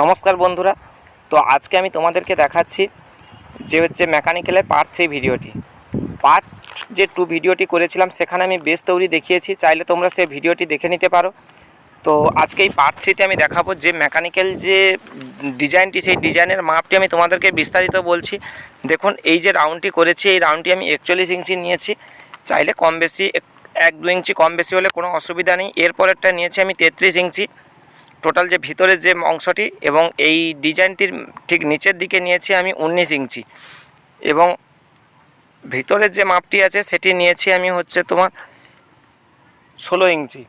নমস্কার বন্ধুরা। তো আজকে আমি তোমাদেরকে দেখাচ্ছি যে হচ্ছে মেকানিক্যালের পার্ট 3 ভিডিওটি। পার্ট যে 2 ভিডিওটি করেছিলাম সেখানে আমি বেস তৈরি দেখিয়েছি, চাইলে তোমরা সেই ভিডিওটি দেখে নিতে পারো। তো আজকে এই পার্ট 3তে আমি দেখাবো যে মেকানিক্যাল যে ডিজাইনটি, সেই ডিজাইনের মাপটি আমি তোমাদেরকে বিস্তারিত বলছি। দেখুন, এই যে রাউন্ডটি করেছি, এই রাউন্ডটি আমি 41 ইঞ্চি নিয়েছি। চাইলে কম বেশি 1-2 ইঞ্চি কম বেশি হলে কোনো অসুবিধা নেই। এরপরেরটা নিয়েছি আমি 33 ইঞ্চি টোটাল যে ভিতরের যে অংশটি, এবং এই ডিজাইনটির ঠিক নিচের দিকে নিয়েছি আমি 19 ইঞ্চি, এবং ভিতরের যে মাপটি আছে সেটি নিয়েছি আমি হচ্ছে তোমার 16 ইঞ্চি।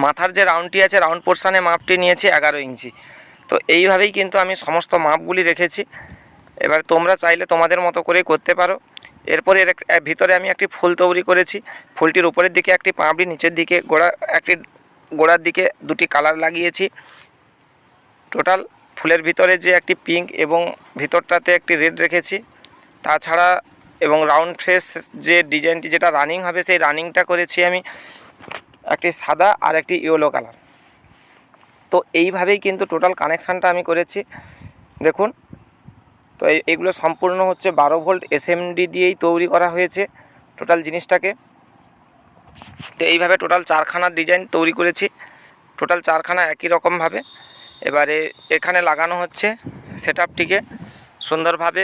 মাথার যে রাউন্ডটি আছে, রাউন্ড পোর্শানে মাপটি নিয়েছি 11 ইঞ্চি। তো এইভাবেই কিন্তু আমি সমস্ত মাপগুলি রেখেছি। এবার তোমরা চাইলে তোমাদের মতো করেই করতে পারো। এরপরে এর ভিতরে আমি একটি ফুল তৈরি করেছি। ফুলটির উপরের দিকে একটি পাপড়ি, নিচের দিকে গোড়ার দিকে দুটি কালার লাগিয়েছি। টোটাল ফুলের ভিতরে যে একটি পিঙ্ক এবং ভিতরটাতে একটি রেড রেখেছি। তাছাড়া এবং রাউন্ড ফেস যে ডিজাইনটি যেটা রানিং হবে, সেই রানিংটা করেছি আমি একটি সাদা আর একটি ইয়েলো কালার। তো এইভাবেই কিন্তু টোটাল কানেকশানটা আমি করেছি। দেখুন, তো এইগুলো সম্পূর্ণ হচ্ছে 12 ভোল্ট এসএমডি দিয়েই তৈরি করা হয়েছে টোটাল জিনিসটাকে। তো এইভাবে টোটাল 4খানার ডিজাইন তৈরি করেছি, টোটাল 4খানা একই রকমভাবে। এবারে এখানে লাগানো হচ্ছে সেটআপটিকে সুন্দরভাবে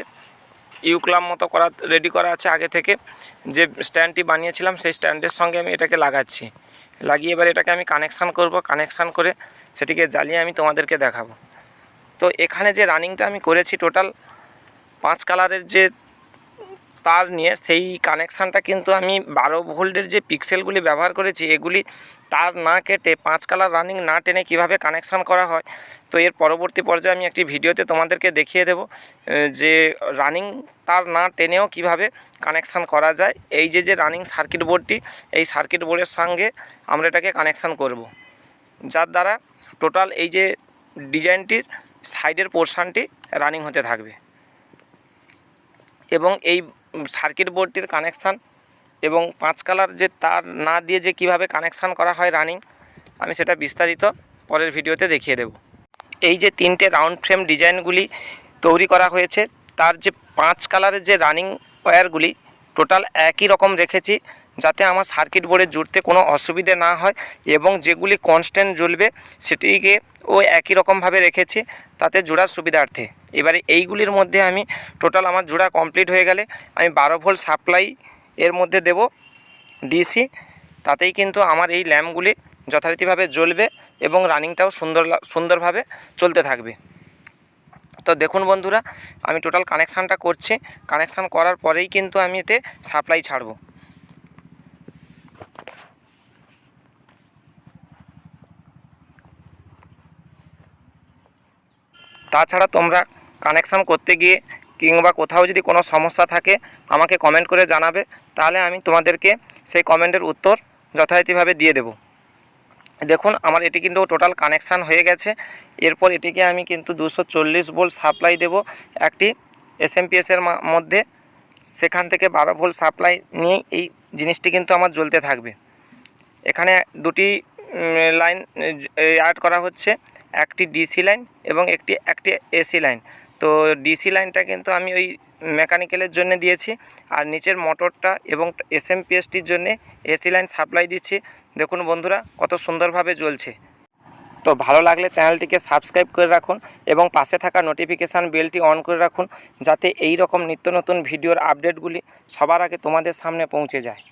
ইউক্লাম মতো রেডি করা আছে আগে থেকে। যে স্ট্যান্ডটি বানিয়েছিলাম সেই স্ট্যান্ডের সঙ্গে আমি এটাকে লাগাচ্ছি। লাগিয়ে এবার এটাকে আমি কানেকশান করব। কানেকশান করে সেটিকে জ্বালিয়ে আমি তোমাদেরকে দেখাবো। তো এখানে যে রানিংটা আমি করেছি টোটাল 5 কালারের যে তার নিয়ে, সেই কানেকশানটা কিন্তু আমি 12 ভোল্টের যে পিক্সেলগুলি ব্যবহার করেছি, এগুলি তার না কেটে 5 কালার রানিং না টেনে কিভাবে কানেকশান করা হয়। তো এর পরবর্তী পর্যায়ে আমি একটি ভিডিওতে তোমাদেরকে দেখিয়ে দেব যে রানিং তার না টেনেও কিভাবে কানেকশান করা যায়। এই যে রানিং সার্কিট বোর্ডটি, এই সার্কিট বোর্ডের সঙ্গে আমরা এটাকে কানেকশান করব, যার দ্বারা টোটাল এই যে ডিজাইনটির সাইডের পোর্শানটি রানিং হতে থাকবে। এবং এই সার্কিট বোর্ডটির কানেকশান এবং 5 কালার যে তার না দিয়ে যে কিভাবে কানেকশান করা হয় রানিং, আমি সেটা বিস্তারিত পরের ভিডিওতে দেখিয়ে দেব। এই যে 3টে রাউন্ড ফ্রেম ডিজাইনগুলি তৈরি করা হয়েছে, তার যে 5 কালারের যে রানিং ওয়্যারগুলি টোটাল একই রকম রেখেছি, যাতে আমার সার্কিট বোর্ডে জুড়তে কোনো অসুবিধে না হয়। এবং যেগুলি কনস্ট্যান্ট জ্বলবে সেটিকে একই রকমভাবে রেখেছি, তাতে জোড়ার সুবিধার্থে। এবারে এইগুলির মধ্যে আমি টোটাল আমার জোড়া কমপ্লিট হয়ে গেলে আমি 12 ভোল্ট সাপ্লাই এর মধ্যে দেব ডিসি। তাতেই কিন্তু আমার এই ল্যাম্পগুলি যথারীতিভাবে জ্বলবে এবং রানিংটাও সুন্দরভাবে চলতে থাকবে। তো দেখুন বন্ধুরা, আমি টোটাল কানেকশানটা করছি। কানেকশান করার পরেই কিন্তু আমি এতে সাপ্লাই ছাড়ব। তাছাড়া তোমরা কানেকশান করতে গিয়ে কিংবা কোথাও যদি কোনো সমস্যা থাকে আমাকে কমেন্ট করে জানাবে, তাহলে আমি তোমাদেরকে সেই কমেন্টের উত্তর যথারীতিভাবে দিয়ে দেব। দেখুন, আমার এটি কিন্তু টোটাল কানেকশান হয়ে গেছে। এরপর এটিকে আমি কিন্তু 240 ভোল্ট সাপ্লাই দেব একটি এসএমপিএসের মধ্যে। সেখান থেকে 12 ভোল্ট সাপ্লাই নিয়ে এই জিনিসটি কিন্তু আমার জ্বলতে থাকবে। এখানে দুটি লাইন অ্যাড করা হচ্ছে, একটি ডিসি লাইন এবং একটি এসি লাইন। তো ডিসি লাইনটা কিন্তু আমি ওই মেকানিক্যালের জন্য দিয়েছি, আর নিচের মোটরটা এবং এসএমপিএসটির জন্য এসি লাইন সাপ্লাই দিচ্ছি। দেখুন বন্ধুরা, কত সুন্দরভাবে জ্বলছে। তো ভালো লাগলে চ্যানেলটিকে সাবস্ক্রাইব করে রাখুন এবং পাশে থাকা নোটিফিকেশান বেলটি অন করে রাখুন, যাতে এই রকম নিত্য নতুন ভিডিওর আপডেটগুলি সবার আগে তোমাদের সামনে পৌঁছে যায়।